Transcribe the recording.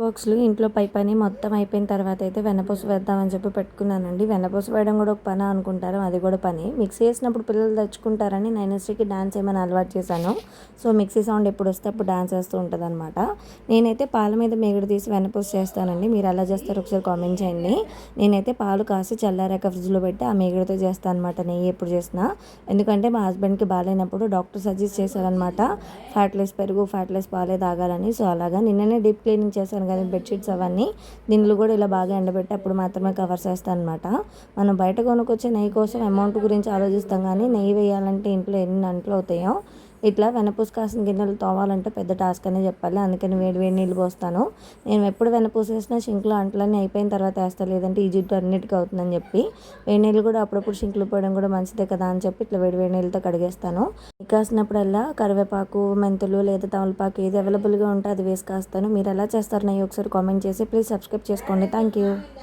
బాక్స్‌లు ఇంట్లో పని మొత్తం అయిపోయిన తర్వాత అయితే వెన్నపూస వేద్దామని చెప్పి పెట్టుకున్నానండి. వెన్నపూస వేయడం కూడా ఒక పనా అనుకుంటారు. అది కూడా పని. మిక్సీ ఏసినప్పుడు పిల్లలు తెచ్చుకుంటారని నైనశ్రీకి డాన్స్ ఏమని అలవాటు చేశాను. సో, మిక్సీ సౌండ్ ఎప్పుడొస్తే అప్పుడు డాన్స్ ఏస్తూ ఉంటదనమాట. నేనైతే పాల మీద మీగడ తీసి వెన్నపూస చేస్తానండి. మీరు ఎలా చేస్తారో ఒకసారి కామెంట్ చేయండి. నేనైతే పాలు కాసి చల్లారాక ఫ్రిడ్జ్‌లో పెట్టి ఆ మీగడతో చేస్తాను అనమాట నెయ్యి ఎప్పుడు చేసినా. ఎందుకంటే మా హస్బెండ్‌కి బాలేనప్పుడు డాక్టర్ సజెస్ట్ చేశారనమాట. ఫ్యాట్‌లెస్ పెరుగు, ఫ్యాట్‌లెస్ పాలే తాగాలని. సో, అలాగా నిన్ననే డీప్ క్లీనింగ్ చేశాను కదా బెడ్షీట్స్ అవన్నీ. దీనిలో కూడా ఇలా బాగా ఎండబెట్టి అప్పుడు మాత్రమే కవర్స్ వేస్తాను అనమాట. మనం బయట కొనుక్కొచ్చే నెయ్యి కోసం అమౌంట్ గురించి ఆలోచిస్తాం కానీ నెయ్యి వేయాలంటే ఇంట్లో ఎన్ని అంట్లు అవుతాయో. ఇట్లా వెన్నపూస కాసిన గిన్నెలు తోమాలంటే పెద్ద టాస్క్ అనే చెప్పాలి. అందుకని వేడి వేడి నీళ్ళు పోస్తాను. నేను ఎప్పుడు వెన్నపూస వేసినా షింక్లో అంట్లన్నీ అయిపోయిన తర్వాత వేస్తాను, లేదంటే ఈ జిడ్డు అన్నిటికీ అవుతుందని చెప్పి. వేడి నీళ్ళు కూడా అప్పుడప్పుడు షింక్లో పోయడం కూడా మంచిదే కదా అని చెప్పి ఇట్లా వేడి వేడి నీళ్ళతో కడిగేస్తాను. కాసినప్పుడల్లా కరివేపాకు, మెంతులు లేదా తమలపాకు ఏది అవైలబుల్గా ఉంటే అది వేసి కాస్తాను. మీరు ఎలా చేస్తారు నెయ్యి ఒకసారి కామెంట్ చేసి ప్లీజ్ సబ్స్క్రైబ్ చేసుకోండి. Thank you.